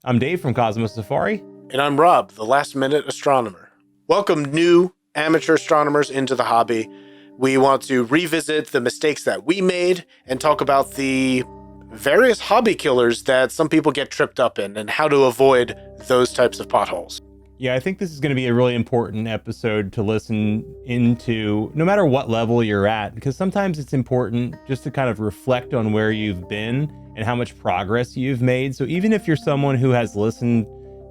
I'm Dave from Cosmos Safari. And I'm Rob, the last-minute astronomer. Welcome new amateur astronomers into the hobby. We want to revisit the mistakes that we made and talk about the various hobby killers that some people get tripped up in and how to avoid those types of potholes. Yeah, I think this is going to be a really important episode to listen into, no matter what level you're at, because sometimes it's important just to kind of reflect on where you've been and how much progress you've made. So even if you're someone who has listened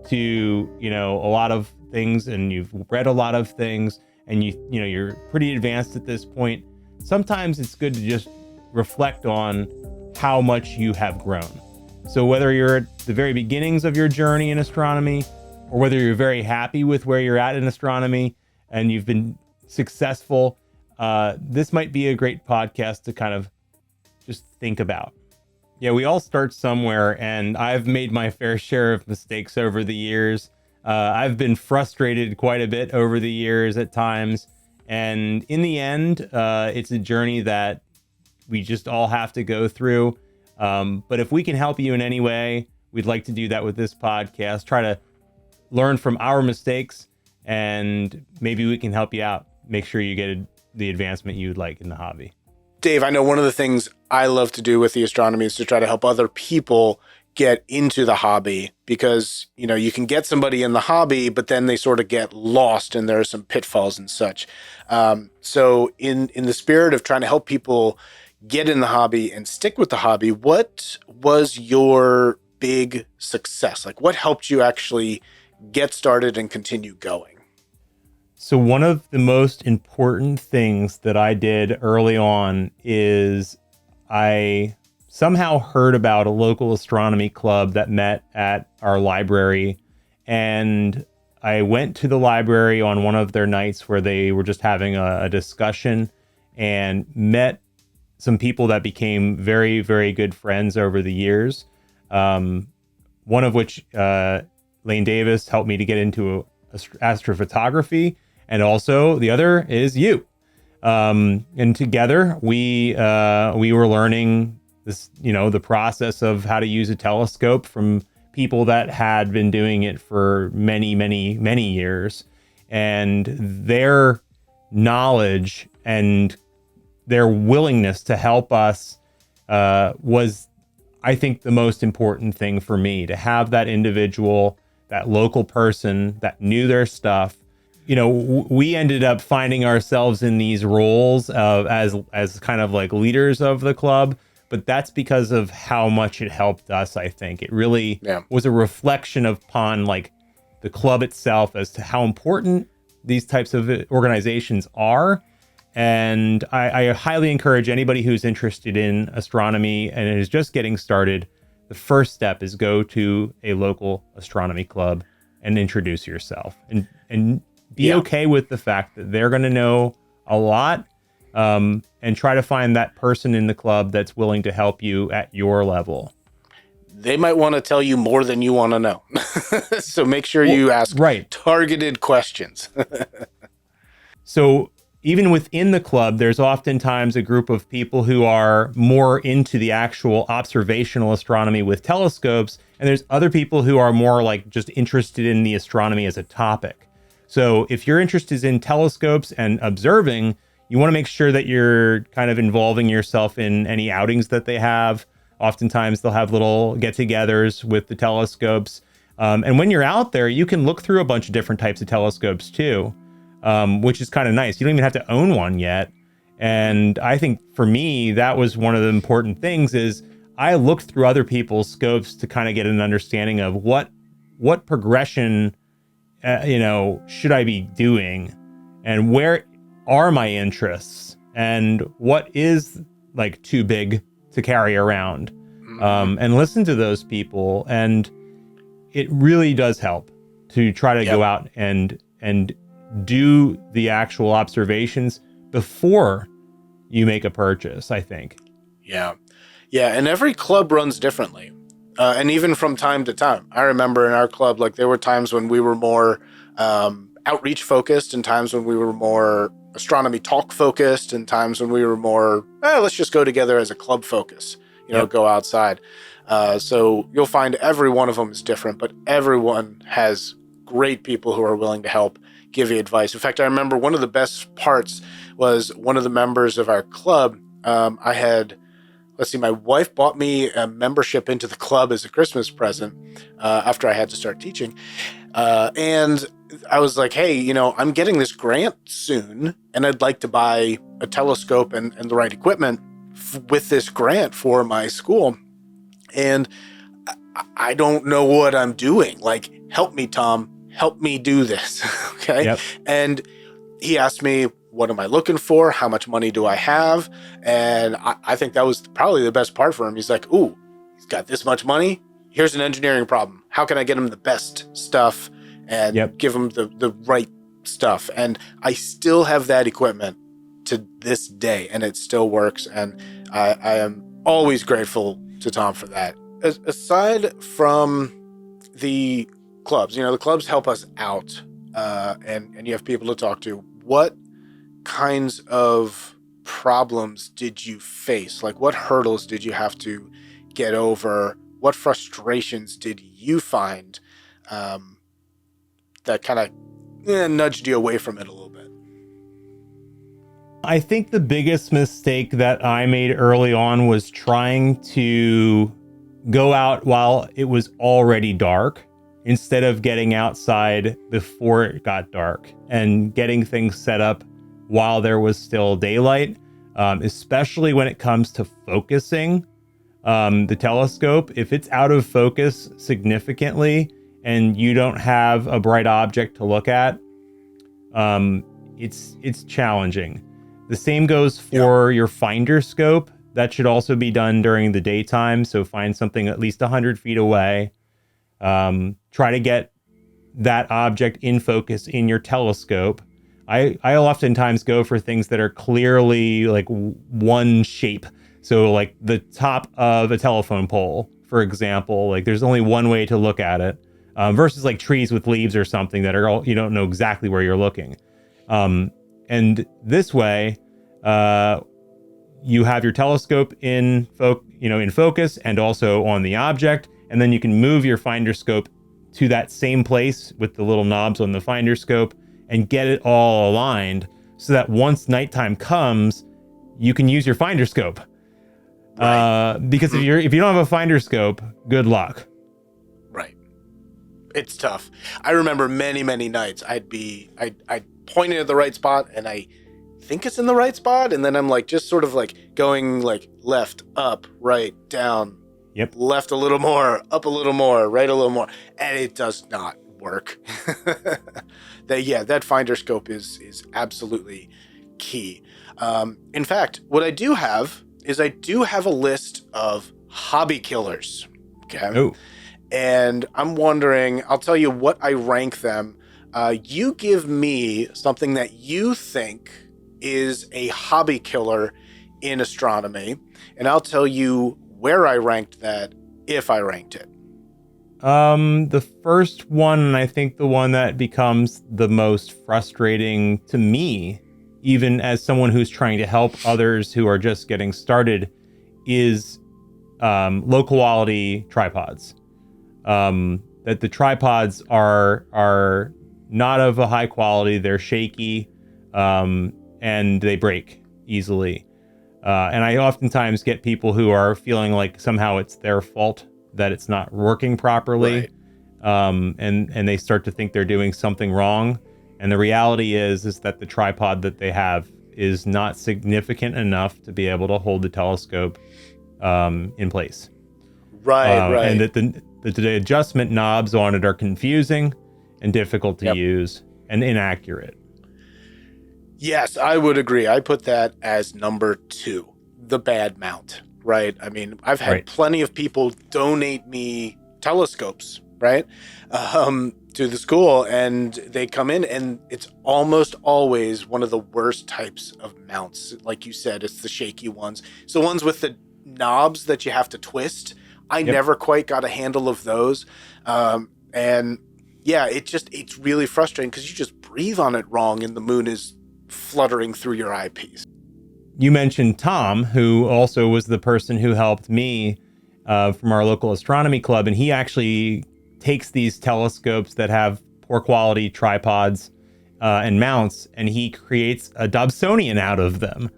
to, a lot of things and you've read a lot of things and you're pretty advanced at this point, sometimes it's good to just reflect on how much you have grown. So whether you're at the very beginnings of your journey in astronomy, or whether you're very happy with where you're at in astronomy and you've been successful, this might be a great podcast to kind of just think about. Yeah, we all start somewhere, and I've made my fair share of mistakes over the years. I've been frustrated quite a bit over the years at times. And in the end, it's a journey that we just all have to go through. But if we can help you in any way, we'd like to do that with this podcast. Try to learn from our mistakes, and maybe we can help you out. Make sure you get the advancement you'd like in the hobby. Dave, I know one of the things I love to do with the astronomy is to try to help other people get into the hobby, because, you can get somebody in the hobby, but then they sort of get lost and there are some pitfalls and such. So in the spirit of trying to help people get in the hobby and stick with the hobby, what was your big success? Like, what helped you actually get started and continue going? So one of the most important things that I did early on is I somehow heard about a local astronomy club that met at our library. And I went to the library on one of their nights where they were just having a discussion, and met some people that became very, very good friends over the years. One of which, Lane Davis, helped me to get into astrophotography, and also the other is you. And together we were learning this, the process of how to use a telescope from people that had been doing it for many, many, many years. And their knowledge and their willingness to help us was, I think, the most important thing for me, to have that individual, that local person that knew their stuff. We ended up finding ourselves in these roles of as kind of like leaders of the club, but that's because of how much it helped us. I think it really was a reflection upon like the club itself as to how important these types of organizations are. And I highly encourage anybody who's interested in astronomy and is just getting started, the first step is go to a local astronomy club and introduce yourself, and be okay with the fact that they're going to know a lot, and try to find that person in the club that's willing to help you at your level. They might want to tell you more than you want to know. So make sure you ask targeted questions. So even within the club, there's oftentimes a group of people who are more into the actual observational astronomy with telescopes, and there's other people who are more like just interested in the astronomy as a topic. So if you're interested in telescopes and observing, you want to make sure that you're kind of involving yourself in any outings that they have. Oftentimes they'll have little get-togethers with the telescopes. And when you're out there, you can look through a bunch of different types of telescopes too, which is kind of nice. You don't even have to own one yet. And I think for me, that was one of the important things, is I looked through other people's scopes to kind of get an understanding of what progression should I be doing, and where are my interests, and what is like too big to carry around, and listen to those people. And it really does help to try to go out and do the actual observations before you make a purchase, I think. Yeah. And every club runs differently. And even from time to time, I remember in our club, like there were times when we were more outreach focused, and times when we were more astronomy talk focused, and times when we were more, let's just go together as a club focus, go outside. So you'll find every one of them is different, but everyone has great people who are willing to help give you advice. In fact, I remember one of the best parts was one of the members of our club. My wife bought me a membership into the club as a Christmas present after I had to start teaching. And I was like, hey, I'm getting this grant soon, and I'd like to buy a telescope and the right equipment with this grant for my school. And I don't know what I'm doing. Like, help me, Tom. Help me do this. Okay. Yep. And he asked me, what am I looking for? How much money do I have? And I think that was probably the best part for him. He's like, ooh, he's got this much money. Here's an engineering problem. How can I get him the best stuff and give him the right stuff? And I still have that equipment to this day, and it still works. And I am always grateful to Tom for that. Aside from the clubs, the clubs help us out, and you have people to talk to. What kinds of problems did you face? Like, what hurdles did you have to get over? What frustrations did you find that kind of nudged you away from it a little bit? I think the biggest mistake that I made early on was trying to go out while it was already dark instead of getting outside before it got dark and getting things set up while there was still daylight, especially when it comes to focusing the telescope. If it's out of focus significantly and you don't have a bright object to look at, it's challenging. The same goes for your finder scope. That should also be done during the daytime. So find something at least 100 feet away. Try to get that object in focus in your telescope. I oftentimes go for things that are clearly like one shape. So like the top of a telephone pole, for example, like there's only one way to look at it, versus like trees with leaves or something that are all, you don't know exactly where you're looking. And this way, you have your telescope in focus and also on the object, and then you can move your finder scope to that same place with the little knobs on the finder scope and get it all aligned so that once nighttime comes, you can use your finder scope. Right. Because if you don't have a finder scope, good luck. Right. It's tough. I remember many, many nights I'd point it at the right spot and I think it's in the right spot, and then I'm like just sort of like going like left, up, right, down, left a little more, up a little more, right a little more, and it does not work. That finder scope is absolutely key. In fact, what I do have is I do have a list of hobby killers. Okay. Oh. And I'm wondering, I'll tell you what I rank them. You give me something that you think is a hobby killer in astronomy, and I'll tell you where I ranked that if I ranked it. The first one, and I think the one that becomes the most frustrating to me, even as someone who's trying to help others who are just getting started, is low quality tripods. That the tripods are not of a high quality, they're shaky, and they break easily. And I oftentimes get people who are feeling like somehow it's their fault that it's not working properly. Right. And they start to think they're doing something wrong. And the reality is that the tripod that they have is not significant enough to be able to hold the telescope in place. Right. And that the adjustment knobs on it are confusing and difficult to use and inaccurate. Yes, I would agree. I put that as number 2, the bad mount, right? I mean, I've had plenty of people donate me telescopes, right, to the school, and they come in, and it's almost always one of the worst types of mounts. Like you said, it's the shaky ones. It's the ones with the knobs that you have to twist. I never quite got a handle of those. And yeah, it's really frustrating because you just breathe on it wrong and the moon is fluttering through your eyepiece. You mentioned Tom, who also was the person who helped me. from our local astronomy club, and he actually takes these telescopes that have poor quality tripods and mounts, and he creates a Dobsonian out of them.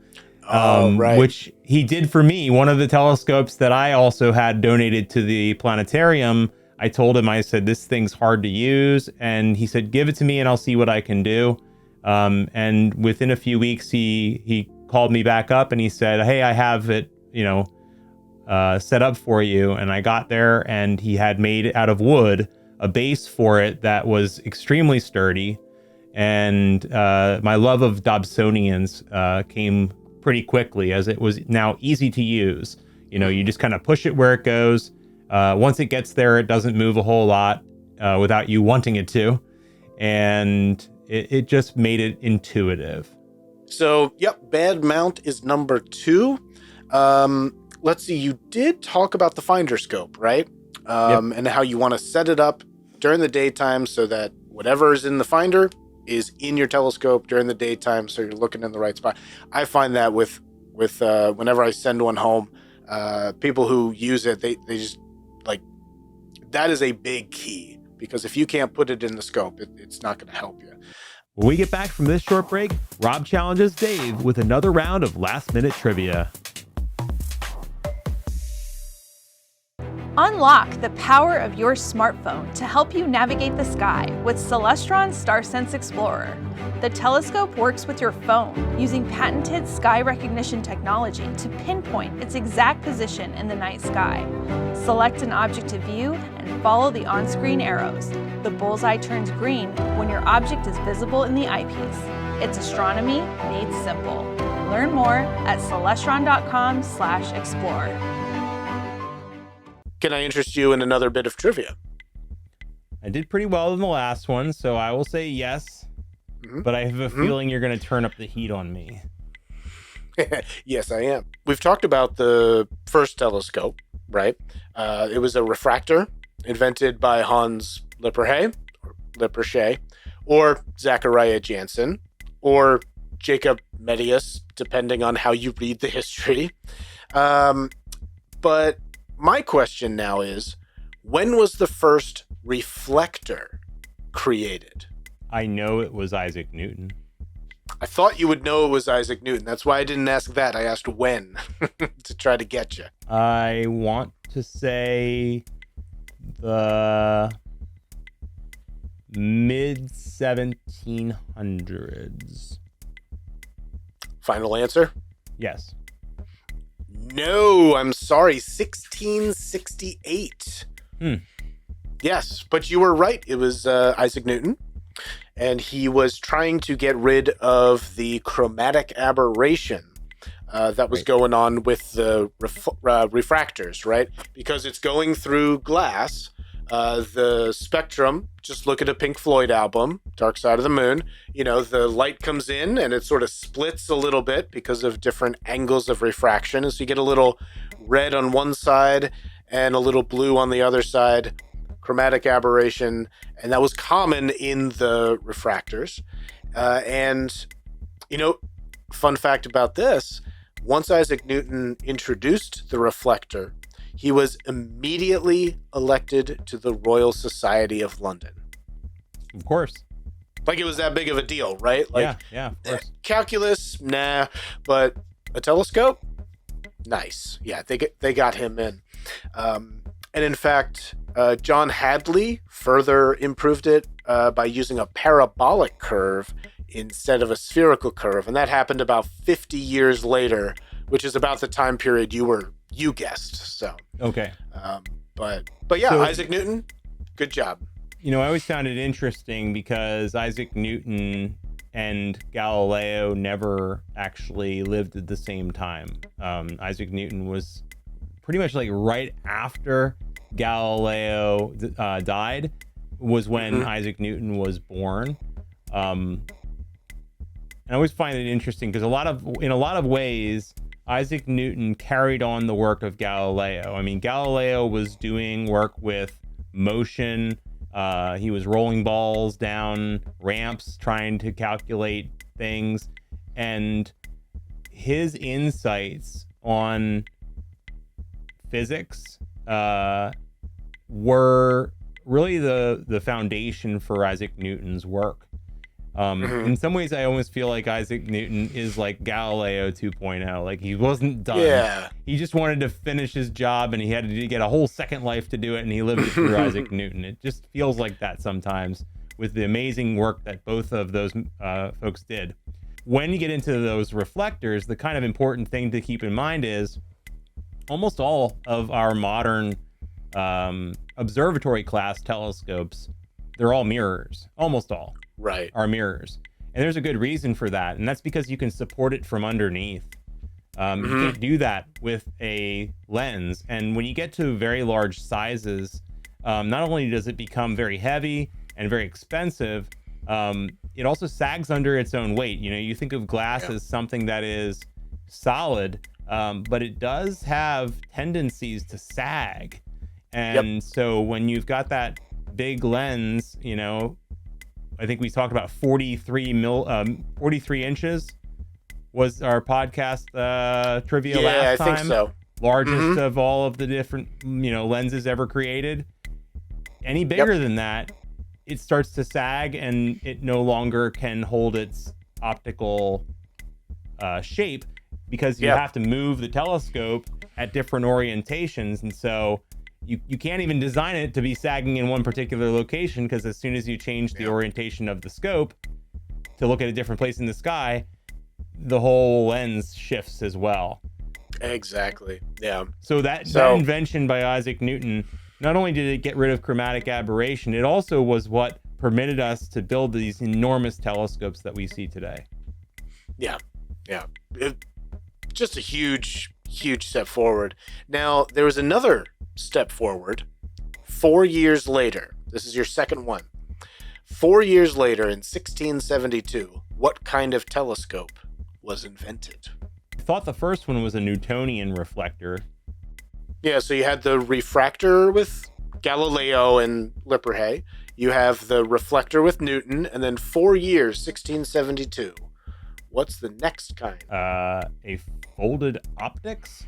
Right. Which he did for me. One of the telescopes that I also had donated to the planetarium, I told him, I said, this thing's hard to use. And he said, give it to me and I'll see what I can do. And within a few weeks, he called me back up and he said, hey, I have it, set up for you. And I got there and he had made out of wood a base for it that was extremely sturdy. And my love of Dobsonians came pretty quickly, as it was now easy to use. You just kind of push it where it goes. Once it gets there, it doesn't move a whole lot without you wanting it to. And it just made it intuitive. So, yep, bad mount is number 2. Let's see, you did talk about the finder scope, right? Yep. And how you want to set it up during the daytime so that whatever is in the finder is in your telescope during the daytime, so you're looking in the right spot. I find that with whenever I send one home, people who use it, they just like, that is a big key, because if you can't put it in the scope, it's not going to help you. When we get back from this short break, Rob challenges Dave with another round of last-minute trivia. Unlock the power of your smartphone to help you navigate the sky with Celestron StarSense Explorer. The telescope works with your phone using patented sky recognition technology to pinpoint its exact position in the night sky. Select an object to view and follow the on-screen arrows. The bullseye turns green when your object is visible in the eyepiece. It's astronomy made simple. Learn more at celestron.com/explore. Can I interest you in another bit of trivia? I did pretty well in the last one, so I will say yes. Mm-hmm. But I have a feeling you're going to turn up the heat on me. Yes, I am. We've talked about the first telescope, right? It was a refractor invented by Hans Lippershey, or Zachariah Janssen, or Jacob Medius, depending on how you read the history. But my question now is, when was the first reflector created? I know it was Isaac Newton. I thought you would know it was Isaac Newton. That's why I didn't ask that. I asked when to try to get you. I want to say the mid-1700s. Final answer? Yes. No, I'm sorry. 1668. Yes, but you were right. It was Isaac Newton. And he was trying to get rid of the chromatic aberration that was going on with the refractors, right? Because it's going through glass. The spectrum, just look at a Pink Floyd album, Dark Side of the Moon, the light comes in and it sort of splits a little bit because of different angles of refraction. And so you get a little red on one side and a little blue on the other side, chromatic aberration. And that was common in the refractors. Fun fact about this, once Isaac Newton introduced the reflector, he was immediately elected to the Royal Society of London. Of course. Like it was that big of a deal, right? Like, yeah, of course. Calculus, nah, but a telescope, nice. Yeah, they got him in. And in fact, John Hadley further improved it by using a parabolic curve instead of a spherical curve, and that happened about 50 years later, which is about the time period you guessed. So okay. But yeah, so, Isaac Newton, good job. I always found it interesting because Isaac Newton and Galileo never actually lived at the same time. Isaac Newton was pretty much like right after Galileo died was when Isaac Newton was born. And I always find it interesting because in a lot of ways, Isaac Newton carried on the work of Galileo. I mean, Galileo was doing work with motion. He was rolling balls down ramps, trying to calculate things. And his insights on physics were really the foundation for Isaac Newton's work. In some ways, I almost feel like Isaac Newton is like Galileo 2.0. Like, he wasn't done. Yeah. He just wanted to finish his job, and he had to get a whole second life to do it, and he lived it through Isaac Newton. It just feels like that sometimes with the amazing work that both of those folks did. When you get into those reflectors, the kind of important thing to keep in mind is almost all of our modern observatory class telescopes, they're all mirrors. Almost all. Right. Are mirrors. And there's a good reason for that. And that's because you can support it from underneath. You can't do that with a lens. And when you get to very large sizes, not only does it become very heavy and very expensive, it also sags under its own weight. You know, you think of glass as something that is solid, but it does have tendencies to sag. And so when you've got that big lens, you know, I think we talked about 43 inches was our podcast trivia last time. Yeah, I think so. Largest of all of the different, you know, lenses ever created. Any bigger than that, it starts to sag and it no longer can hold its optical shape, because you have to move the telescope at different orientations. And so you can't even design it to be sagging in one particular location, because as soon as you change the orientation of the scope to look at a different place in the sky, the whole lens shifts as well. Exactly. Yeah. So that invention by Isaac Newton, not only did it get rid of chromatic aberration, it also was what permitted us to build these enormous telescopes that we see today. Yeah. Just a huge step forward. Now, there was another step forward 4 years later. This is your second one. 4 years later, in 1672, what kind of telescope was invented? I thought the first one was a Newtonian reflector. Yeah, so you had the refractor with Galileo and Lippershey. You have the reflector with Newton, and then 4 years, 1672. What's the next kind? A folded optics,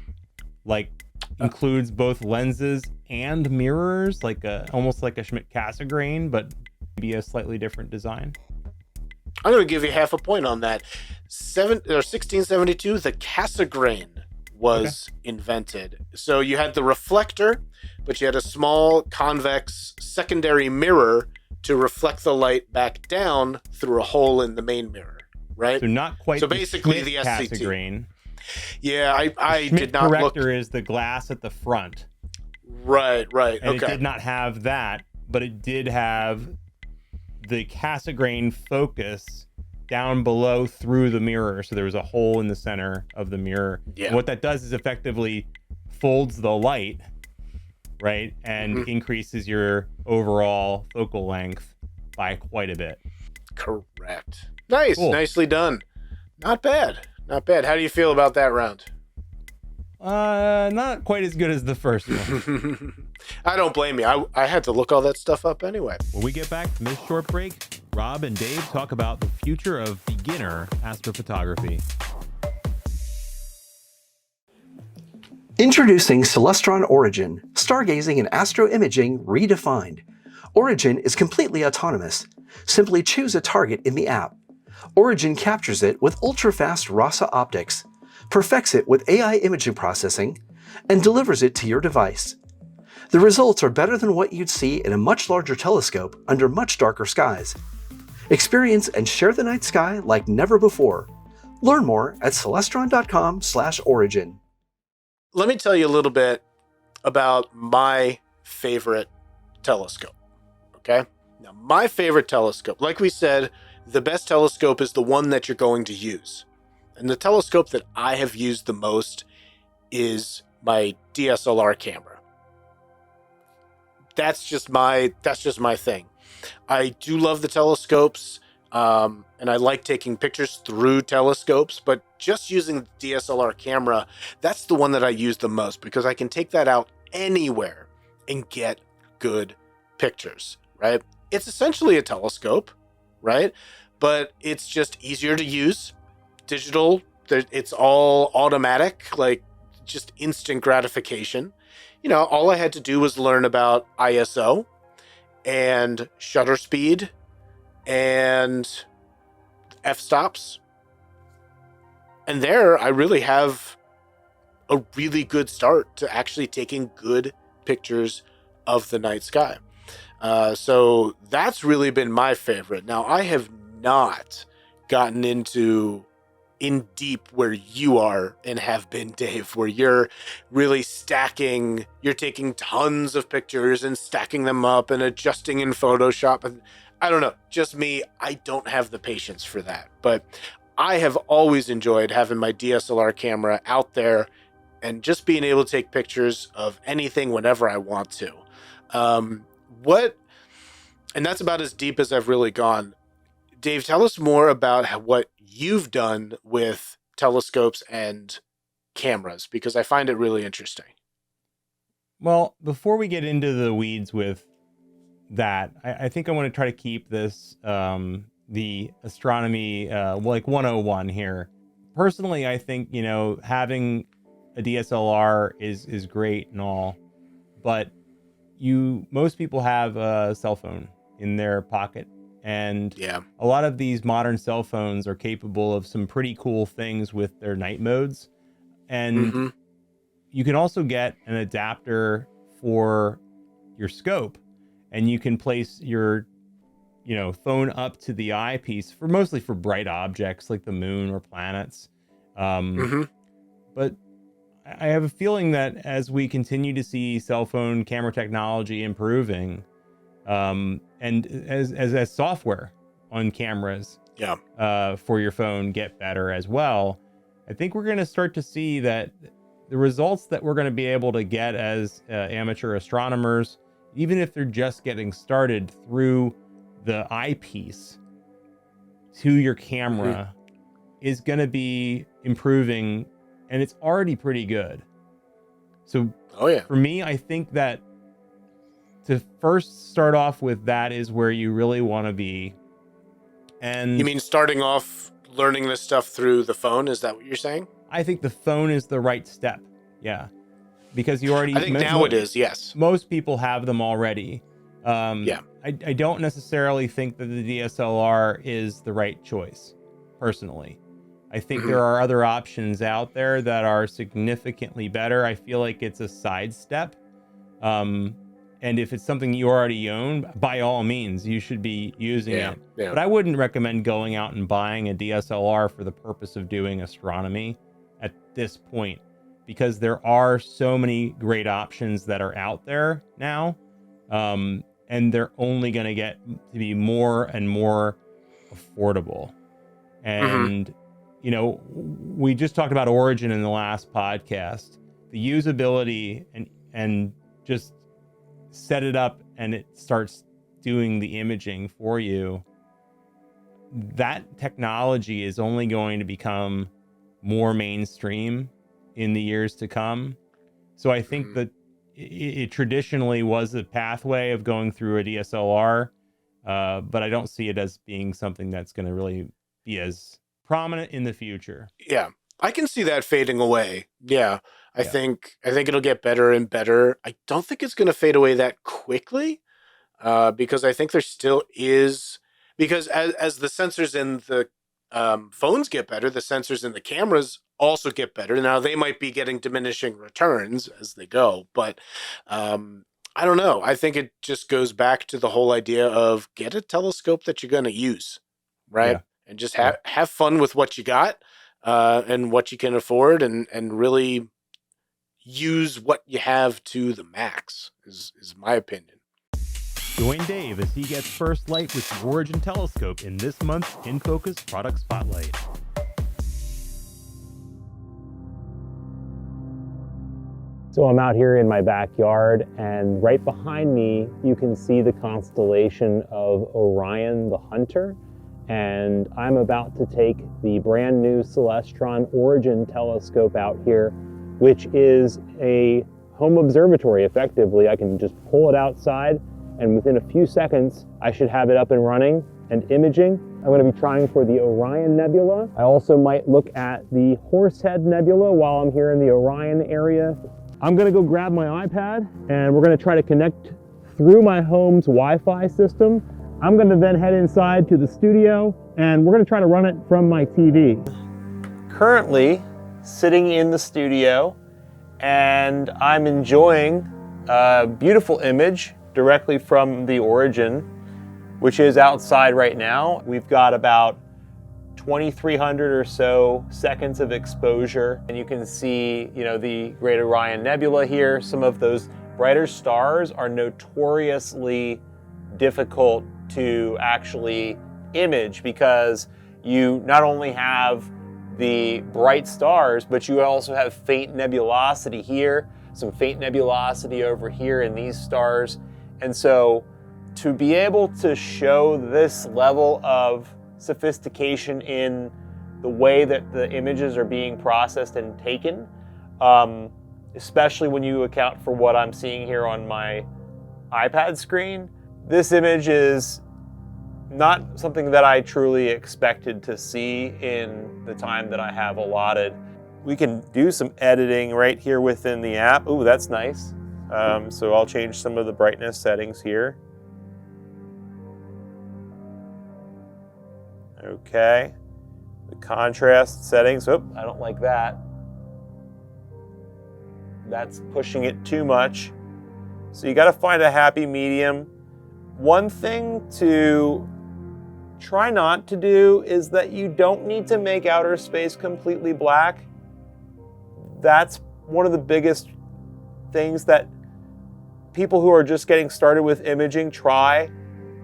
like includes both lenses and mirrors, like almost like a Schmidt-Cassegrain, but maybe a slightly different design. I'm going to give you half a point on that. 1672, the Cassegrain was invented. So you had the reflector, but you had a small convex secondary mirror to reflect the light back down through a hole in the main mirror, right? So not quite. So basically the SCT. Cassegrain. Yeah, I did not look. Corrector is the glass at the front. Right. And Okay. it did not have that, but it did have the Cassegrain focus down below through the mirror. So there was a hole in the center of the mirror. Yeah. And what that does is effectively folds the light, right? And increases your overall focal length by quite a bit. Correct. Nice. Cool. Nicely done. Not bad. How do you feel about that round? Not quite as good as the first one. I don't blame you. I had to look all that stuff up anyway. When we get back from this short break, Rob and Dave talk about the future of beginner astrophotography. Introducing Celestron Origin, stargazing and astroimaging redefined. Origin is completely autonomous. Simply choose a target in the app. Origin captures it with ultra-fast RASA optics, perfects it with AI imaging processing, and delivers it to your device. The results are better than what you'd see in a much larger telescope under much darker skies. Experience and share the night sky like never before. Learn more at celestron.com/origin. Let me tell you a little bit about my favorite telescope. Okay? Now, my favorite telescope, like we said, the best telescope is the one that you're going to use. And the telescope that I have used the most is my DSLR camera. That's just my thing. I do love the telescopes, and I like taking pictures through telescopes, but just using the DSLR camera, that's the one that I use the most, because I can take that out anywhere and get good pictures, right? It's essentially a telescope, right? But it's just easier to use. Digital, it's all automatic, like just instant gratification. all I had to do was learn about ISO and shutter speed and f-stops. And there I really have a really good start to actually taking good pictures of the night sky. So that's really been my favorite. Now, I have not gotten in deep where you are and have been, Dave, where you're really you're taking tons of pictures and stacking them up and adjusting in Photoshop. And I don't know, just me, I don't have the patience for that. But I have always enjoyed having my DSLR camera out there and just being able to take pictures of anything whenever I want to. And that's about as deep as I've really gone. Dave, tell us more about what you've done with telescopes and cameras, because I find it really interesting. Well, before we get into the weeds with that, I think I want to try to keep this the astronomy like 101 here. Personally, I think, having a DSLR is great and all, but most people have a cell phone in their pocket. And a lot of these modern cell phones are capable of some pretty cool things with their night modes. And you can also get an adapter for your scope, and you can place your, phone up to the eyepiece mostly for bright objects like the moon or planets. But I have a feeling that as we continue to see cell phone camera technology improving, and as software on cameras for your phone get better as well, I think we're going to start to see that the results that we're going to be able to get as amateur astronomers, even if they're just getting started through the eyepiece to your camera, is going to be improving, and it's already pretty good. So for me, I think that to first start off with that is where you really want to be. And you mean starting off learning this stuff through the phone? Is that what you're saying? I think the phone is the right step. Yeah. Because you already... I think now it is, yes. Most people have them already. I don't necessarily think that the DSLR is the right choice, personally. I think there are other options out there that are significantly better. I feel like it's a sidestep. And if it's something you already own, by all means, you should be using it. But I wouldn't recommend going out and buying a DSLR for the purpose of doing astronomy at this point, because there are so many great options that are out there now. And they're only going to get to be more and more affordable. And, we just talked about Origin in the last podcast. The usability and just set it up and it starts doing the imaging for you. That technology is only going to become more mainstream in the years to come. So I think that it traditionally was a pathway of going through a DSLR, but I don't see it as being something that's going to really be as prominent in the future. Yeah, I can see that fading away. I think it'll get better and better. I don't think it's going to fade away that quickly, because I think there still is, because as the sensors in the phones get better, the sensors in the cameras also get better. Now they might be getting diminishing returns as they go, but I don't know. I think it just goes back to the whole idea of get a telescope that you're going to use, right? Yeah. And just have fun with what you got, and what you can afford, and really use what you have to the max is my opinion. Join Dave as he gets first light with the Origin telescope in this month's In Focus Product Spotlight. So I'm out here in my backyard, and right behind me you can see the constellation of Orion the Hunter, and I'm about to take the brand new Celestron Origin telescope out here, which is a home observatory effectively. I can just pull it outside, and within a few seconds I should have it up and running and imaging. I'm going to be trying for the Orion Nebula. I also might look at the Horsehead Nebula while I'm here in the Orion area. I'm gonna go grab my iPad and we're gonna try to connect through my home's Wi-Fi system. I'm gonna then head inside to the studio and we're gonna try to run it from my TV. Currently sitting in the studio and I'm enjoying a beautiful image directly from the origin, which is outside right now. We've got about 2,300 or so seconds of exposure, and you can see, you know, the Great Orion Nebula here. Some of those brighter stars are notoriously difficult to actually image because you not only have the bright stars, but you also have faint nebulosity here, some faint nebulosity over here in these stars. And so to be able to show this level of sophistication in the way that the images are being processed and taken, especially when you account for what I'm seeing here on my iPad screen, this image is not something that I truly expected to see in the time that I have allotted. We can do some editing right here within the app. Ooh, that's nice. So I'll change some of the brightness settings here. Okay, the contrast settings, oh, I don't like that. That's pushing it too much. So you gotta find a happy medium. One thing to try not to do is that you don't need to make outer space completely black. That's one of the biggest things that people who are just getting started with imaging try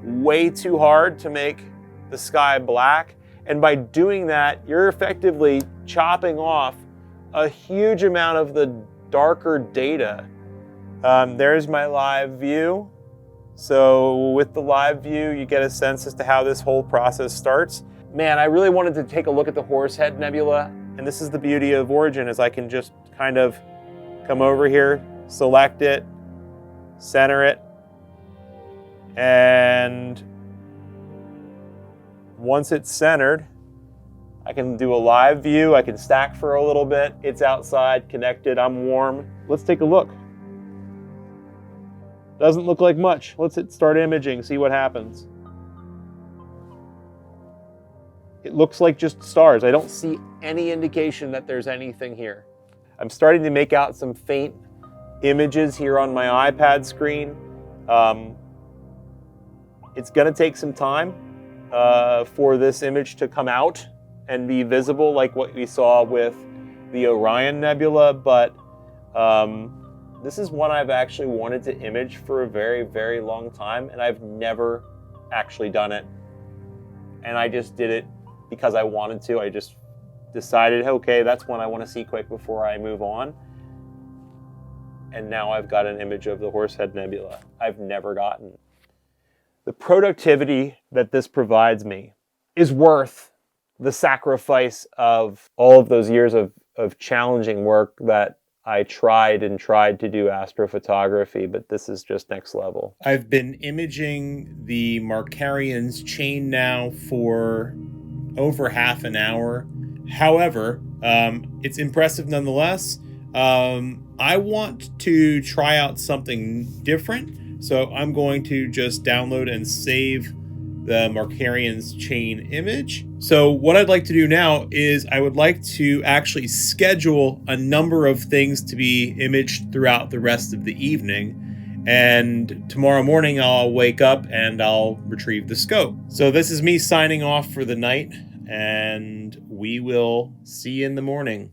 way too hard to make the sky black, and by doing that you're effectively chopping off a huge amount of the darker data. There's my live view. So with the live view you get a sense as to how this whole process starts. Man, I really wanted to take a look at the Horsehead Nebula, and this is the beauty of Origin, is I can just kind of come over here, select it, center it, and once it's centered, I can do a live view. I can stack for a little bit. It's outside, connected, I'm warm. Let's take a look. Doesn't look like much. Let's hit start imaging, see what happens. It looks like just stars. I don't see any indication that there's anything here. I'm starting to make out some faint images here on my iPad screen. It's gonna take some time for this image to come out and be visible like what we saw with the Orion Nebula, but this is one I've actually wanted to image for a very, very long time, and I've never actually done it. And I just did it because I wanted to. I just decided, okay, that's one I want to see quick before I move on. And now I've got an image of the Horsehead Nebula I've never gotten. The productivity that this provides me is worth the sacrifice of all of those years of challenging work that I tried to do astrophotography, but this is just next level. I've been imaging the Markarian's chain now for over half an hour. However, it's impressive nonetheless. I want to try out something different, so I'm going to just download and save the Markarian's chain image. So what I'd like to do now is I would like to actually schedule a number of things to be imaged throughout the rest of the evening. And tomorrow morning I'll wake up and I'll retrieve the scope. So this is me signing off for the night, and we will see you in the morning.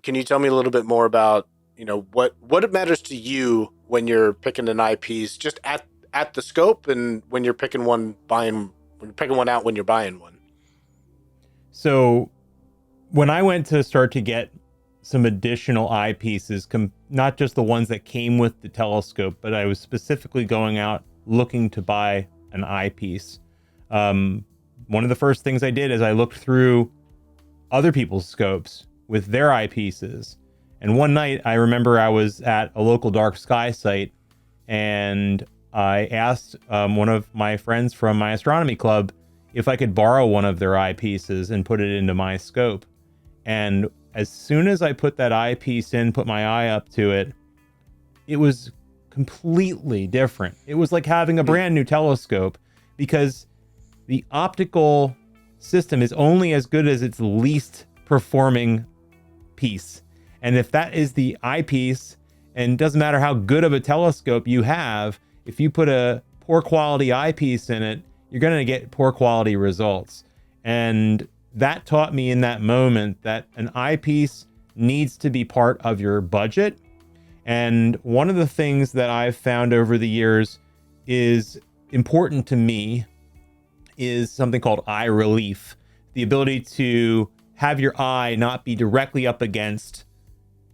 can you tell me a little bit more about, what it matters to you when you're picking an eyepiece, just at the scope, and when you're picking one out when you're buying one? So when I went to start to get some additional eyepieces, not just the ones that came with the telescope, but I was specifically going out looking to buy an eyepiece. One of the first things I did is I looked through other people's scopes with their eyepieces. And one night I remember I was at a local dark sky site, and I asked one of my friends from my astronomy club if I could borrow one of their eyepieces and put it into my scope. And as soon as I put that eyepiece in, put my eye up to it, it was completely different. It was like having a brand new telescope, because the optical system is only as good as its least performing piece. And if that is the eyepiece, and it doesn't matter how good of a telescope you have, if you put a poor quality eyepiece in it, you're going to get poor quality results. And that taught me in that moment that an eyepiece needs to be part of your budget. And one of the things that I've found over the years is important to me is something called eye relief, the ability to have your eye not be directly up against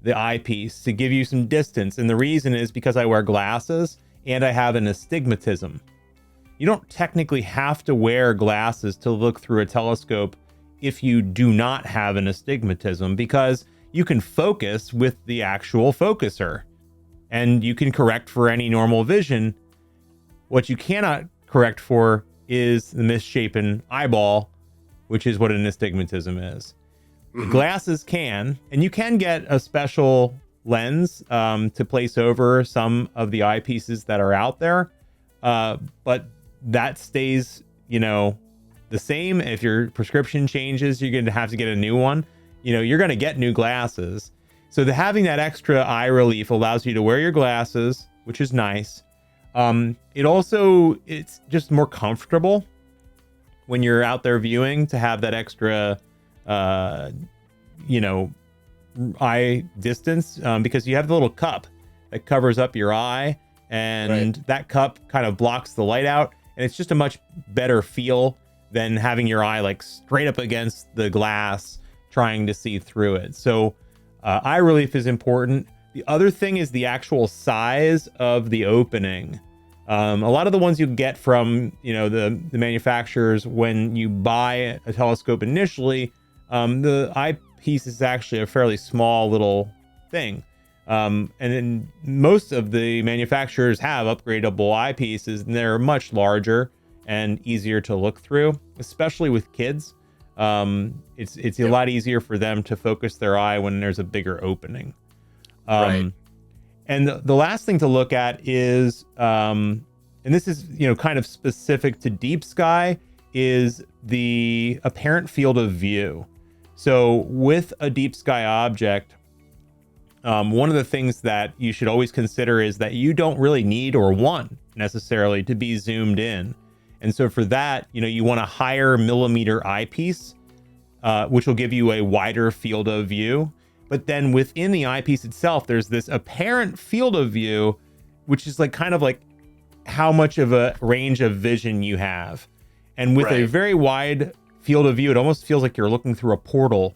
the eyepiece, to give you some distance. And the reason is because I wear glasses and I have an astigmatism. You don't technically have to wear glasses to look through a telescope if you do not have an astigmatism, because you can focus with the actual focuser and you can correct for any normal vision. What you cannot correct for is the misshapen eyeball, which is what an astigmatism is. The glasses can, and you can get a special lens to place over some of the eyepieces that are out there, but that stays, the same. If your prescription changes, you're going to have to get a new one. You're going to get new glasses. So having that extra eye relief allows you to wear your glasses, which is nice. It's just more comfortable when you're out there viewing to have that extra, eye distance, because you have the little cup that covers up your eye, and that cup kind of blocks the light out. And it's just a much better feel than having your eye like straight up against the glass trying to see through it. So eye relief is important. The other thing is the actual size of the opening. A lot of the ones you get from, the manufacturers, when you buy a telescope initially, the eyepiece is actually a fairly small little thing. And then most of the manufacturers have upgradable eyepieces, and they're much larger and easier to look through, especially with kids. It's a lot easier for them to focus their eye when there's a bigger opening. And the last thing to look at is, and this is, kind of specific to deep sky, is the apparent field of view. So with a deep sky object, one of the things that you should always consider is that you don't really need or want necessarily to be zoomed in. And so for that, you want a higher millimeter eyepiece, which will give you a wider field of view. But then within the eyepiece itself, there's this apparent field of view, which is kind of like how much of a range of vision you have. And with a very wide field of view, it almost feels like you're looking through a portal,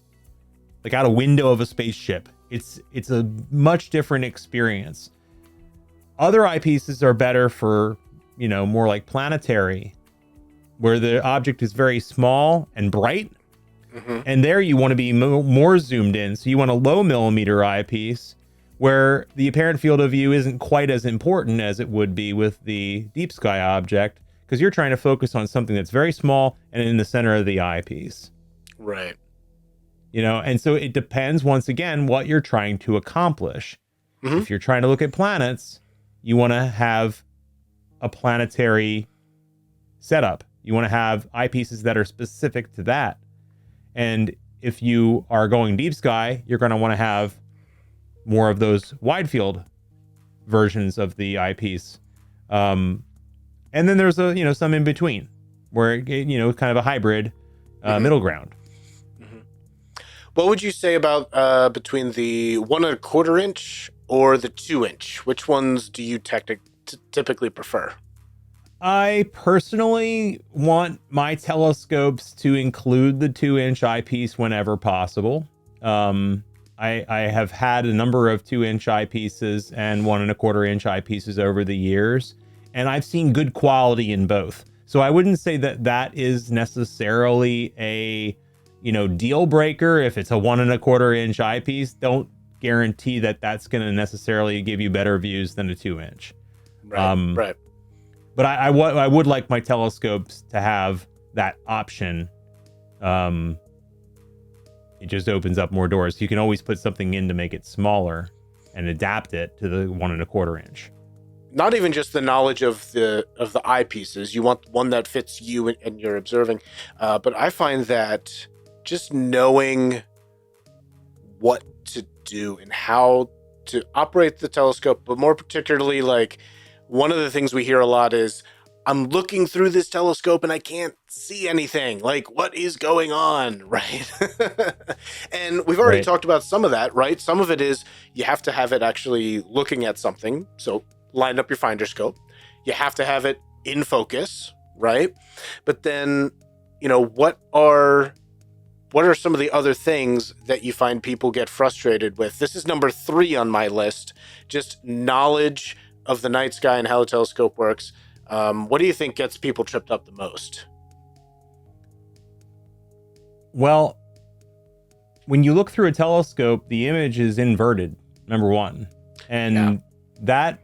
like out a window of a spaceship. It's a much different experience. Other eyepieces are better for, more like planetary, where the object is very small and bright. And there you want to be more zoomed in. So you want a low millimeter eyepiece where the apparent field of view isn't quite as important as it would be with the deep sky object, because you're trying to focus on something that's very small and in the center of the eyepiece. Right. And so it depends, once again, what you're trying to accomplish. If you're trying to look at planets, you want to have a planetary setup. You want to have eyepieces that are specific to that. And if you are going deep sky, you're going to want to have more of those wide field versions of the eyepiece. And then there's some in between where, kind of a hybrid middle ground. What would you say about between the 1.25 inch or the 2 inch? Which ones do you typically prefer? I personally want my telescopes to include the 2-inch eyepiece whenever possible. I have had a number of 2-inch eyepieces and 1.25-inch eyepieces over the years, and I've seen good quality in both. So I wouldn't say that that is necessarily a, deal breaker. If it's a 1.25-inch eyepiece, don't guarantee that that's going to necessarily give you better views than a 2-inch. Right. But I would like my telescopes to have that option. It just opens up more doors. You can always put something in to make it smaller and adapt it to the 1.25-inch. Not even just the knowledge of the eyepieces. You want one that fits you and you're observing. But I find that just knowing what to do and how to operate the telescope, but more particularly, like, one of the things we hear a lot is, I'm looking through this telescope and I can't see anything. Like, what is going on, right? And we've already talked about some of that, right? Some of it is you have to have it actually looking at something. So line up your finder scope. You have to have it in focus, right? But then, what are some of the other things that you find people get frustrated with? This is number 3 on my list. Just knowledge of the night sky and how the telescope works. What do you think gets people tripped up the most? Well, when you look through a telescope, the image is inverted, number one. And that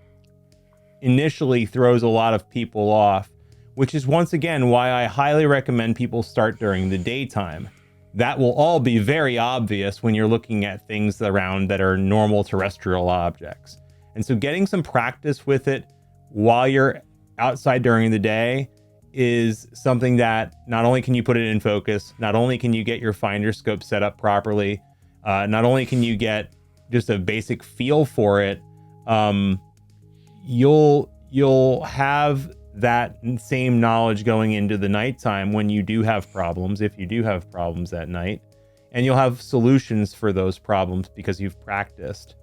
initially throws a lot of people off, which is once again why I highly recommend people start during the daytime. That will all be very obvious when you're looking at things around that are normal terrestrial objects. And so getting some practice with it while you're outside during the day is something that not only can you put it in focus, not only can you get your finder scope set up properly, not only can you get just a basic feel for it, you'll have that same knowledge going into the nighttime when you do have problems, if you do have problems at night, and you'll have solutions for those problems because you've practiced.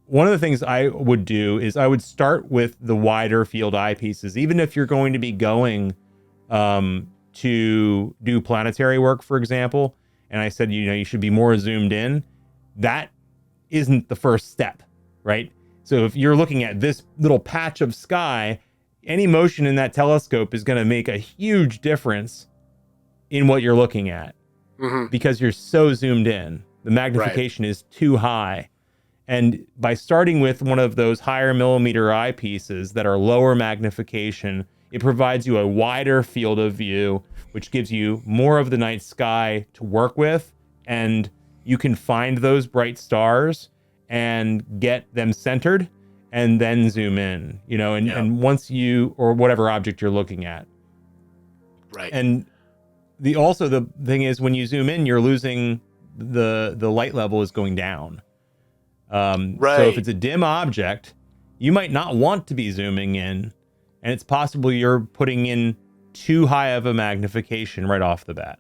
One of the things I would do is I would start with the wider field eyepieces, even if you're going to be going to do planetary work, for example. And I said, you should be more zoomed in. That isn't the first step, right? So if you're looking at this little patch of sky, any motion in that telescope is going to make a huge difference in what you're looking at because you're so zoomed in. The magnification is too high. And by starting with one of those higher millimeter eyepieces that are lower magnification, it provides you a wider field of view, which gives you more of the night sky to work with. And you can find those bright stars and get them centered and then zoom in, and once you, or whatever object you're looking at. Right. And the thing is, when you zoom in, you're losing the light level is going down. So if it's a dim object, you might not want to be zooming in, and it's possible you're putting in too high of a magnification right off the bat.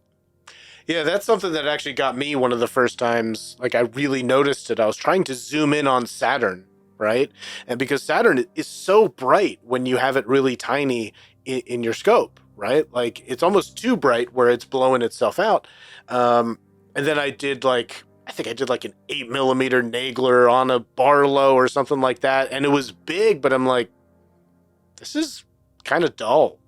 Yeah, that's something that actually got me one of the first times, like, I really noticed it. I was trying to zoom in on Saturn, right? And because Saturn is so bright when you have it really tiny in your scope, right? Like, it's almost too bright where it's blowing itself out. And then I think I did like an 8mm Nagler on a Barlow or something like that. And it was big, but I'm like, this is kind of dull,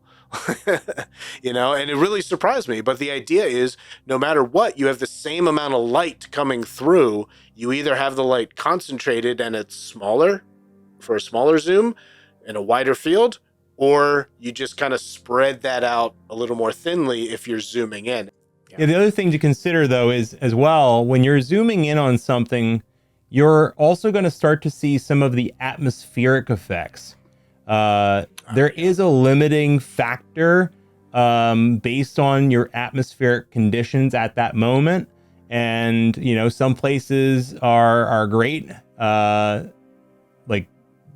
and it really surprised me. But the idea is, no matter what, you have the same amount of light coming through. You either have the light concentrated and it's smaller for a smaller zoom and a wider field, or you just kind of spread that out a little more thinly if you're zooming in. Yeah, the other thing to consider, though, is as well, when you're zooming in on something, you're also going to start to see some of the atmospheric effects. There is a limiting factor based on your atmospheric conditions at that moment. And, some places are great. Like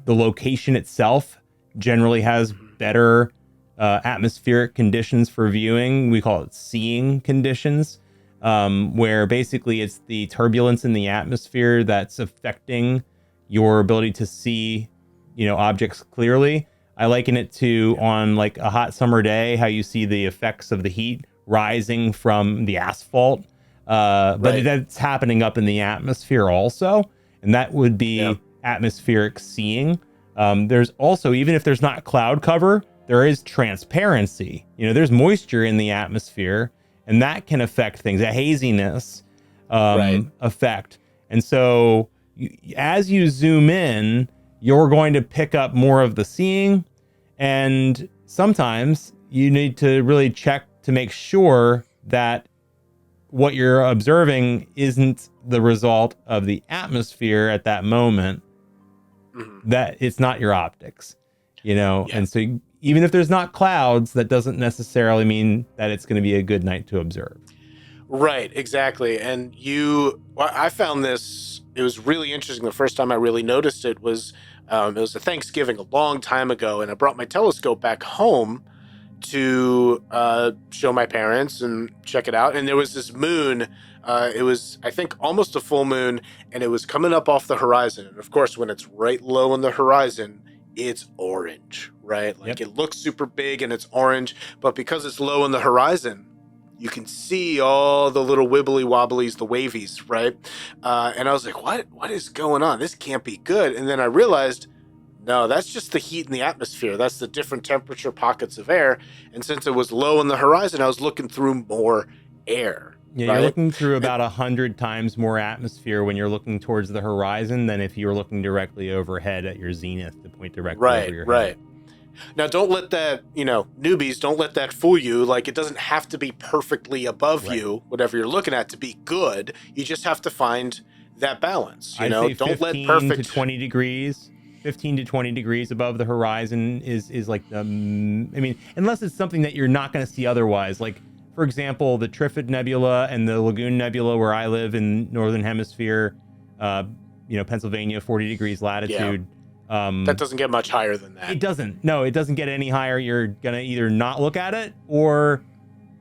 the location itself generally has better atmospheric conditions for viewing. We call it seeing conditions. where basically it's the turbulence in the atmosphere that's affecting your ability to see, objects clearly. I liken it to on like a hot summer day, how you see the effects of the heat rising from the asphalt. But that's happening up in the atmosphere also. And that would be atmospheric seeing. There's also, even if there's not cloud cover, there is transparency. There's moisture in the atmosphere, and that can affect things, a haziness effect. And so as you zoom in, you're going to pick up more of the seeing. And sometimes you need to really check to make sure that what you're observing isn't the result of the atmosphere at that moment, that it's not your optics, And so even if there's not clouds, that doesn't necessarily mean that it's going to be a good night to observe. Right, exactly. And I found this, it was really interesting. The first time I really noticed it was a Thanksgiving a long time ago, and I brought my telescope back home to show my parents and check it out. And there was this moon. It was, I think, almost a full moon, and it was coming up off the horizon. And of course, when it's right low on the horizon, it's orange, right? Like it looks super big and it's orange, but because it's low on the horizon, you can see all the little wibbly wobblies, the wavies, right? And I was like, what is going on? This can't be good. And then I realized, no, that's just the heat in the atmosphere. That's the different temperature pockets of air. And since it was low on the horizon, I was looking through more air. Yeah, you're looking through about 100 times more atmosphere when you're looking towards the horizon than if you were looking directly overhead at your zenith to point directly over your head. Right. Now, don't let that, newbies, don't let that fool you. Like, it doesn't have to be perfectly above you, whatever you're looking at, to be good. You just have to find that balance. I'd say don't let perfect to 20 degrees. 15 to 20 degrees above the horizon is like unless it's something that you're not going to see otherwise. Like, for example, the Trifid Nebula and the Lagoon Nebula, where I live in Northern Hemisphere, Pennsylvania, 40 degrees latitude. That doesn't get much higher than that. It doesn't. No, it doesn't get any higher. You're going to either not look at it or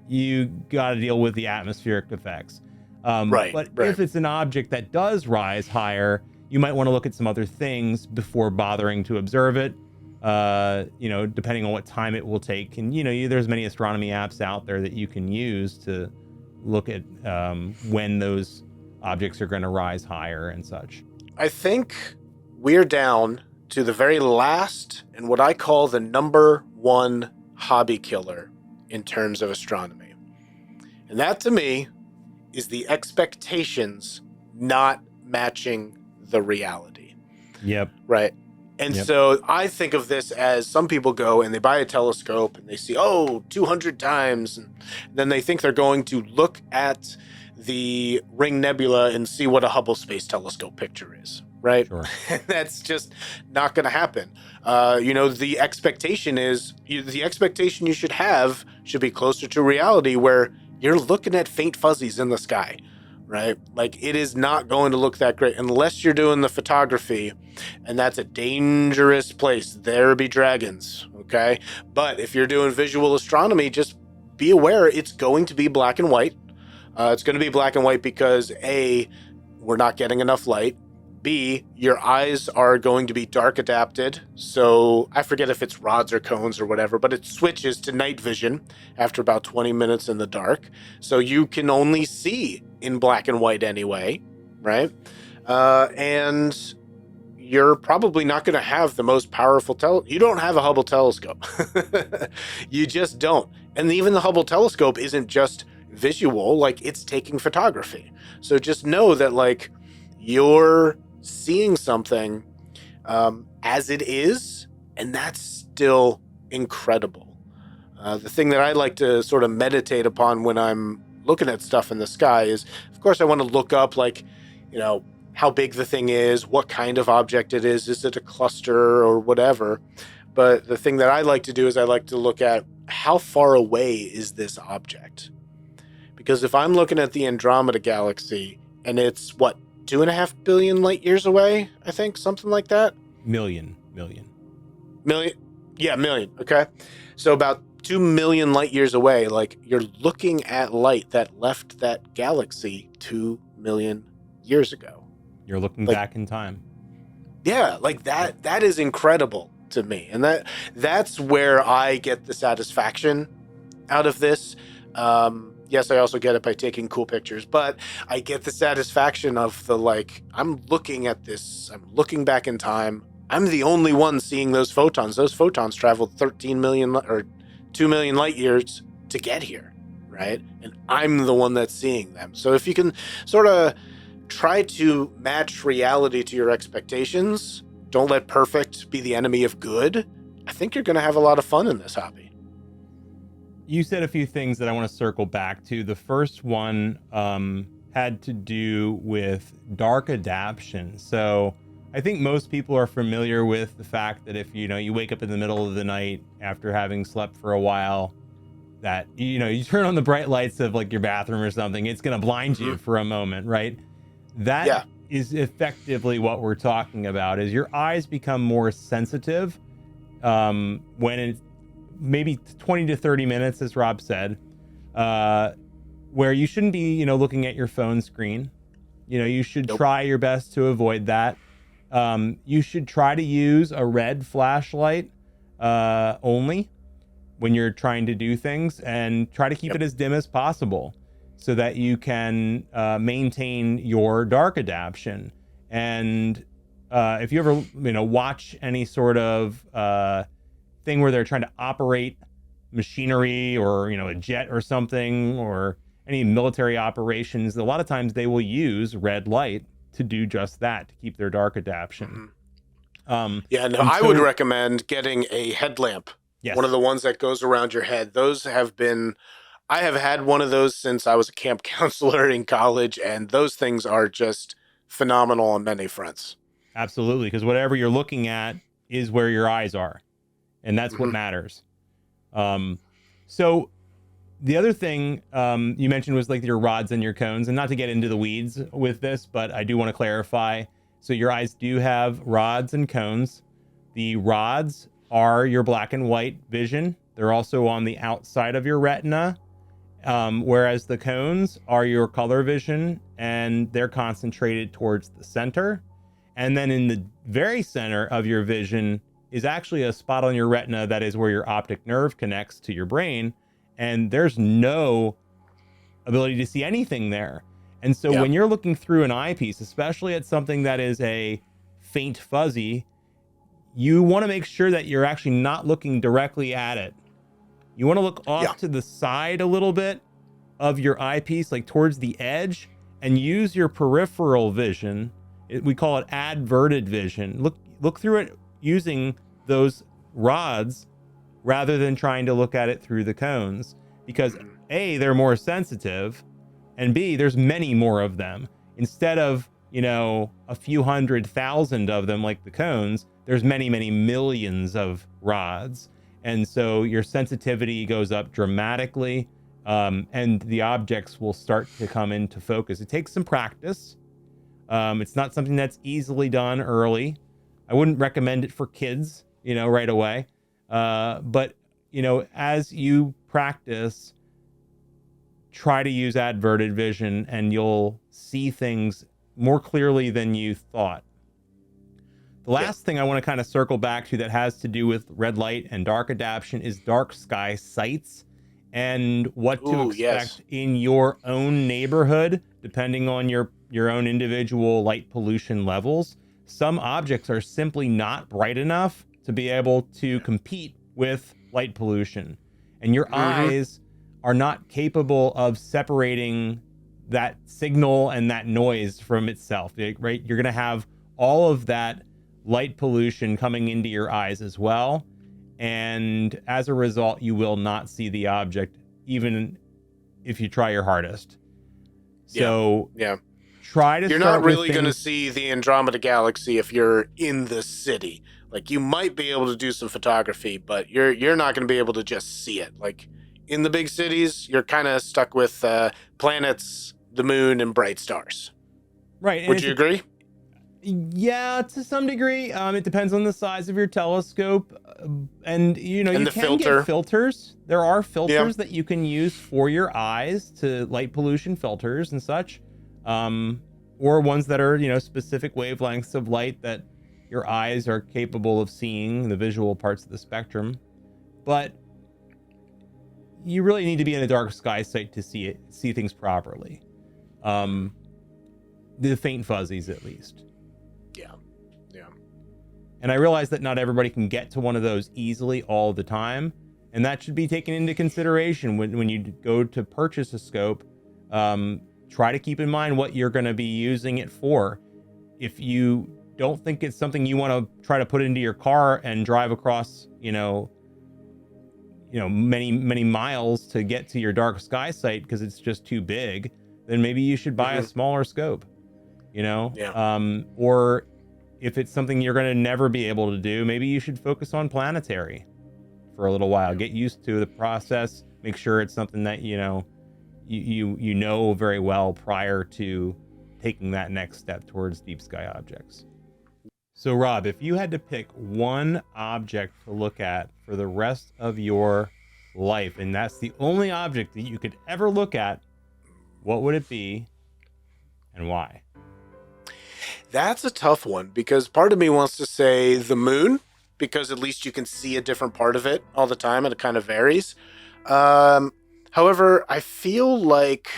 you got to deal with the atmospheric effects. But if it's an object that does rise higher, you might want to look at some other things before bothering to observe it. Depending on what time it will take. And, there's many astronomy apps out there that you can use to look at when those objects are going to rise higher and such. I think we're down to the very last and what I call the number one hobby killer in terms of astronomy. And that, to me, is the expectations not matching the reality. Yep. Right. And so I think of this as some people go and they buy a telescope and they see, 200 times. And then they think they're going to look at the Ring Nebula and see what a Hubble Space Telescope picture is, right? Sure. That's just not going to happen. The expectation you should have should be closer to reality, where you're looking at faint fuzzies in the sky. Right? Like, it is not going to look that great unless you're doing the photography, and that's a dangerous place. There be dragons, okay? But if you're doing visual astronomy, just be aware it's going to be black and white. It's going to be black and white because A, we're not getting enough light. B, your eyes are going to be dark adapted. So I forget if it's rods or cones or whatever, but it switches to night vision after about 20 minutes in the dark. So you can only see in black and white anyway, right? And you're probably not going to have the most powerful you don't have a Hubble telescope. You just don't. And even the Hubble telescope isn't just visual, like, it's taking photography. So just know that, like, you're seeing something as it is, and that's still incredible. The thing that I like to sort of meditate upon when I'm looking at stuff in the sky is, of course, I want to look up, like, how big the thing is, what kind of object it is it a cluster or whatever. But the thing that I like to do is I like to look at how far away is this object. Because if I'm looking at the Andromeda galaxy and it's, 2.5 billion light years away, I think, something like that. Million. Yeah, million. Okay. So about 2 million light years away. Like, you're looking at light that left that galaxy 2 million years ago. You're looking Like, back in time. Yeah, like that is incredible to me. And that's where I get the satisfaction out of this. Yes, I also get it by taking cool pictures, but I get the satisfaction of the, like, I'm looking at this, I'm looking back in time. I'm the only one seeing those photons. Those photons traveled 13 million or 2 million light years to get here, right? And I'm the one that's seeing them. So if you can sort of try to match reality to your expectations, don't let perfect be the enemy of good, I think you're going to have a lot of fun in this hobby. You said a few things that I want to circle back to. The first one had to do with dark adaptation. So I think most people are familiar with the fact that if you wake up in the middle of the night after having slept for a while, that you turn on the bright lights of like your bathroom or something, it's going to blind you for a moment, right? That is effectively what we're talking about. Is your eyes become more sensitive when it's maybe 20 to 30 minutes, as Rob said, where you shouldn't be, looking at your phone screen. You should try your best to avoid that. You should try to use a red flashlight only when you're trying to do things, and try to keep it as dim as possible so that you can maintain your dark adaptation. And if you ever, watch any sort of thing where they're trying to operate machinery or, a jet or something, or any military operations, a lot of times they will use red light to do just that, to keep their dark adaptation. I would recommend getting a headlamp. Yes. One of the ones that goes around your head. I have had one of those since I was a camp counselor in college, and those things are just phenomenal on many fronts. Absolutely, because whatever you're looking at is where your eyes are, and that's what matters. So the other thing you mentioned was like your rods and your cones, and not to get into the weeds with this, but I do want to clarify. So your eyes do have rods and cones. The rods are your black and white vision. They're also on the outside of your retina, whereas the cones are your color vision, and they're concentrated towards the center. And then in the very center of your vision is actually a spot on your retina that is where your optic nerve connects to your brain, and there's no ability to see anything there. And so when you're looking through an eyepiece, especially at something that is a faint fuzzy, you want to make sure that you're actually not looking directly at it. You want to look off to the side a little bit of your eyepiece, like towards the edge, and use your peripheral vision. We call it adverted vision. Look through it using those rods rather than trying to look at it through the cones, because A, they're more sensitive, and B, there's many more of them. Instead of, a few 100,000 of them like the cones, there's many, many millions of rods. And so your sensitivity goes up dramatically, and the objects will start to come into focus. It takes some practice. It's not something that's easily done early. I wouldn't recommend it for kids, right away. But, as you practice, try to use adverted vision, and you'll see things more clearly than you thought. The last thing I want to kind of circle back to that has to do with red light and dark adaptation is dark sky sights, and what to expect in your own neighborhood, depending on your own individual light pollution levels. Some objects are simply not bright enough to be able to compete with light pollution, and your eyes are not capable of separating that signal and that noise from itself, right? You're going to have all of that light pollution coming into your eyes as well, and as a result, you will not see the object even if you try your hardest. So try to. You're not really going to see the Andromeda Galaxy if you're in the city. Like, you might be able to do some photography, but you're not going to be able to just see it. Like, in the big cities, you're kind of stuck with planets, the moon, and bright stars. Right. Would you agree? Yeah, to some degree. It depends on the size of your telescope, and you And you the can filter. get filters. There are filters that you can use for your eyes, to light pollution filters and such, or ones that are specific wavelengths of light that your eyes are capable of seeing, the visual parts of the spectrum. But you really need to be in a dark sky sight to see things properly. The faint fuzzies, at least. Yeah. And I realize that not everybody can get to one of those easily all the time, and that should be taken into consideration when you go to purchase a scope. Try to keep in mind what you're going to be using it for. If you don't think it's something you want to try to put into your car and drive across, many miles to get to your dark sky site because it's just too big, then maybe you should buy a smaller scope. Or if it's something you're going to never be able to do, maybe you should focus on planetary for a little while. Get used to the process. Make sure it's something that you know very well prior to taking that next step towards deep sky objects. So Rob, if you had to pick one object to look at for the rest of your life, and that's the only object that you could ever look at, what would it be and why? That's a tough one, because part of me wants to say the moon, because at least you can see a different part of it all the time and it kind of varies. However, I feel like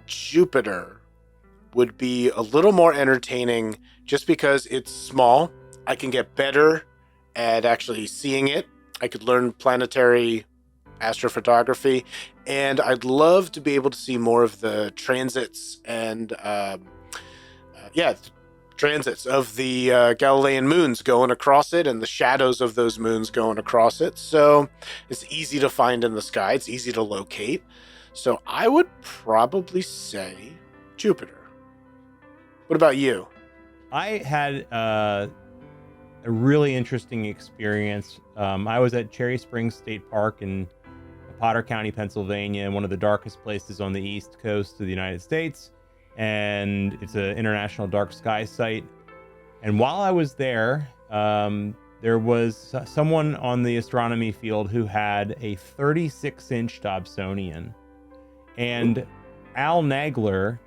Jupiter would be a little more entertaining just because it's small. I can get better at actually seeing it. I could learn planetary astrophotography, and I'd love to be able to see more of the transits and transits of the Galilean moons going across it, and the shadows of those moons going across it. So it's easy to find in the sky. It's easy to locate. So I would probably say Jupiter. What about you? I had a really interesting experience. I was at Cherry Springs State Park in Potter County, Pennsylvania, one of the darkest places on the East Coast of the United States. And it's an international dark sky site. And while I was there, there was someone on the astronomy field who had a 36-inch Dobsonian. And Al Nagler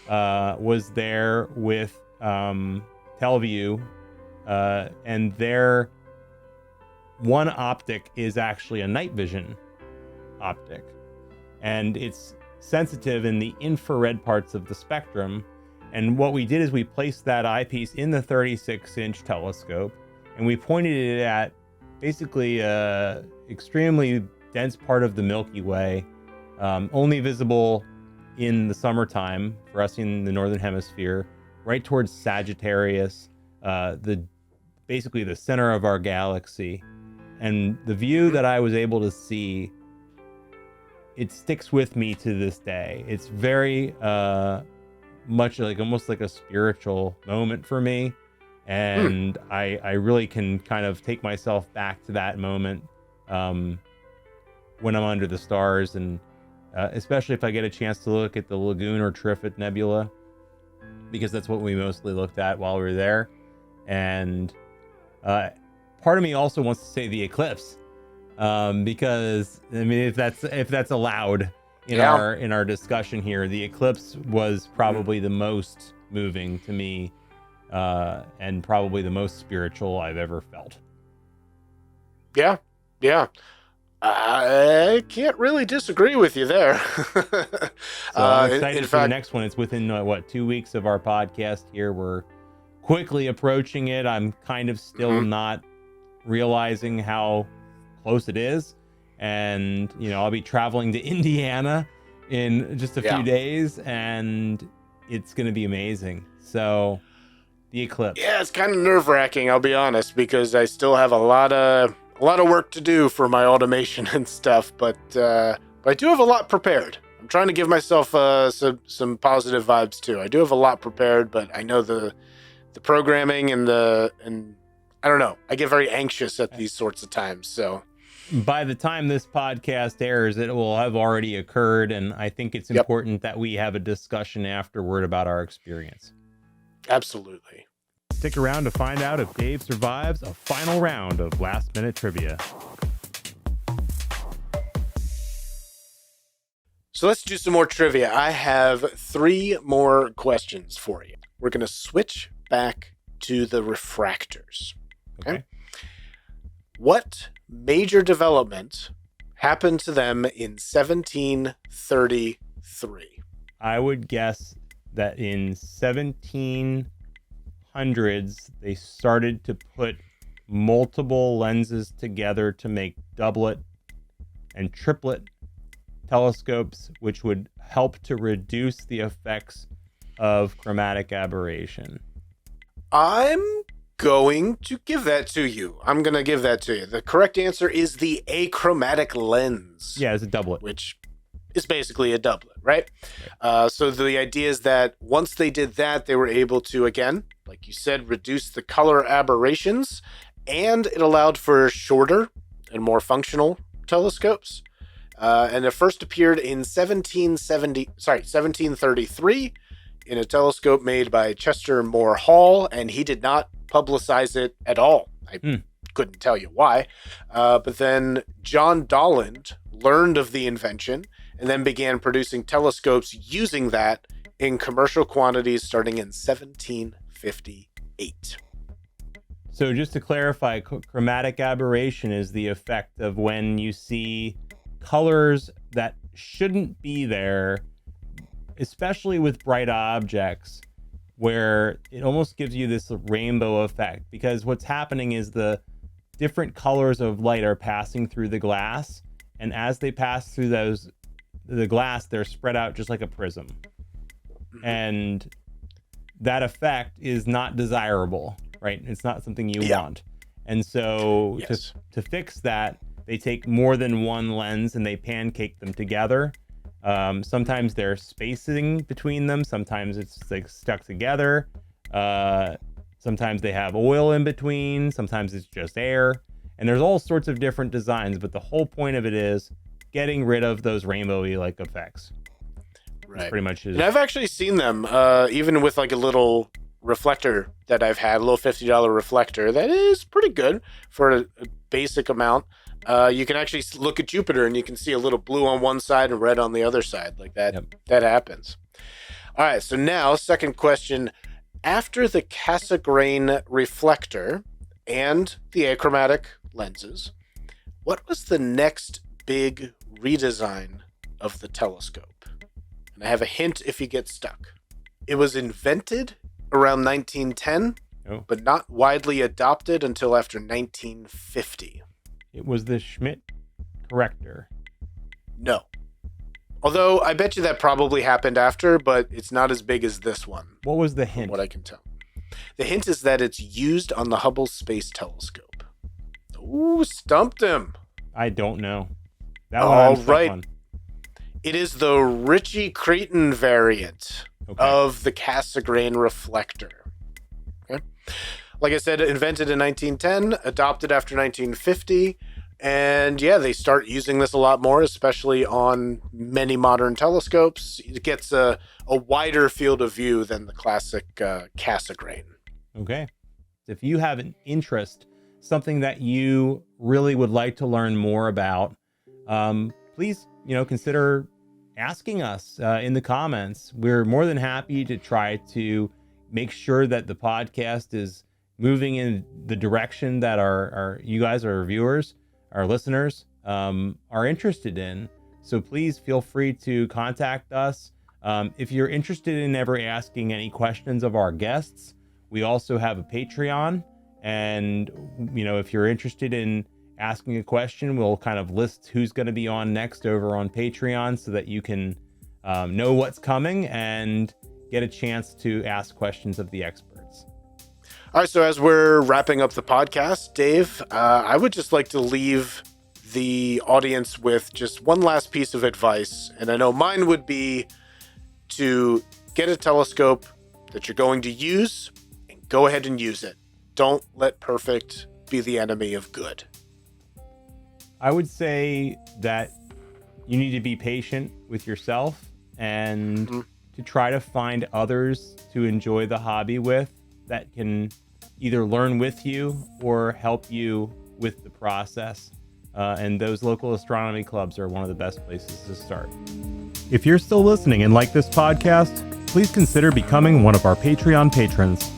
was there with Teleview, and their one optic is actually a night vision optic. And it's sensitive in the infrared parts of the spectrum. And what we did is we placed that eyepiece in the 36-inch telescope, and we pointed it at basically a extremely dense part of the Milky Way, only visible in the summertime for us in the northern hemisphere, right towards Sagittarius, basically the center of our galaxy. And the view that I was able to see, it sticks with me to this day. It's very much like almost like a spiritual moment for me. And I really can kind of take myself back to that moment when I'm under the stars, and especially if I get a chance to look at the Lagoon or Trifid Nebula, because that's what we mostly looked at while we were there. And part of me also wants to say the eclipse, because I mean, if that's allowed in our discussion here, the eclipse was probably the most moving to me, and probably the most spiritual I've ever felt. Yeah. I can't really disagree with you there. So I'm excited for the next one. It's within 2 weeks of our podcast here. We're quickly approaching it. I'm kind of still not realizing how close it is. And, I'll be traveling to Indiana in just a few days, and it's going to be amazing. So the eclipse. Yeah, it's kind of nerve-wracking, I'll be honest, because I still have a lot of work to do for my automation and stuff, but I do have a lot prepared. I'm trying to give myself some positive vibes too. I do have a lot prepared, but I know the programming and I don't know. I get very anxious at these sorts of times. So by the time this podcast airs, it will have already occurred, and I think it's important that we have a discussion afterward about our experience. Absolutely. Stick around to find out if Dave survives a final round of last-minute trivia. So let's do some more trivia. I have 3 more questions for you. We're going to switch back to the refractors. Okay. What major development happened to them in 1733? I would guess that in 1700s, they started to put multiple lenses together to make doublet and triplet telescopes, which would help to reduce the effects of chromatic aberration. I'm going to give that to you. The correct answer is the achromatic lens. Yeah, it's a doublet. Which is basically a doublet, right? So the idea is that once they did that, they were able to, again, like you said, reduce the color aberrations, and it allowed for shorter and more functional telescopes. And it first appeared in 1733 in a telescope made by Chester Moore Hall, and he did not publicize it at all. I couldn't tell you why. But then John Dolland learned of the invention and then began producing telescopes using that in commercial quantities starting in 1758. So just to clarify, chromatic aberration is the effect of when you see colors that shouldn't be there, especially with bright objects, where it almost gives you this rainbow effect, because what's happening is the different colors of light are passing through the glass, and as they pass through the glass, they're spread out just like a prism. And that effect is not desirable, right? It's not something you want. And so to fix that, they take more than one lens and they pancake them together. Sometimes there's spacing between them. Sometimes it's like stuck together. Sometimes they have oil in between. Sometimes it's just air. And there's all sorts of different designs, but the whole point of it is getting rid of those rainbowy like effects. Right. That's pretty much it. And I've actually seen them, even with like a little reflector that I've had, a little $50 reflector that is pretty good for a basic amount. You can actually look at Jupiter and you can see a little blue on one side and red on the other side. Like that, that happens. All right. So now, second question. After the Cassegrain reflector and the achromatic lenses, what was the next big redesign of the telescope? And I have a hint if you get stuck. It was invented around 1910, but not widely adopted until after 1950. It was the Schmidt corrector. No. Although I bet you that probably happened after, but it's not as big as this one. What was the hint? From what I can tell. The hint is that it's used on the Hubble Space Telescope. Ooh, stumped him. I don't know. That All right. It is the Ritchie-Cretan variant of the Cassegrain reflector. Okay. Like I said, invented in 1910, adopted after 1950. And yeah, they start using this a lot more, especially on many modern telescopes. It gets a wider field of view than the classic Cassegrain. Okay. If you have an interest, something that you really would like to learn more about, please, consider asking us in the comments. We're more than happy to try to make sure that the podcast is moving in the direction that our you guys, our viewers, our listeners, are interested in. So please feel free to contact us. If you're interested in ever asking any questions of our guests, we also have a Patreon. And, if you're interested in asking a question, we'll kind of list who's going to be on next over on Patreon so that you can know what's coming and get a chance to ask questions of the experts. All right, so as we're wrapping up the podcast, Dave, I would just like to leave the audience with just one last piece of advice. And I know mine would be to get a telescope that you're going to use and go ahead and use it. Don't let perfect be the enemy of good. I would say that you need to be patient with yourself and to try to find others to enjoy the hobby with that can either learn with you or help you with the process. And those local astronomy clubs are one of the best places to start. If you're still listening and like this podcast, please consider becoming one of our Patreon patrons.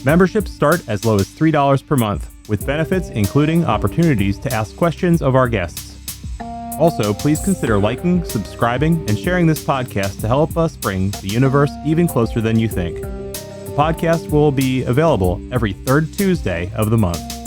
Memberships start as low as $3 per month, with benefits including opportunities to ask questions of our guests. Also, please consider liking, subscribing, and sharing this podcast to help us bring the universe even closer than you think. The podcast will be available every third Tuesday of the month.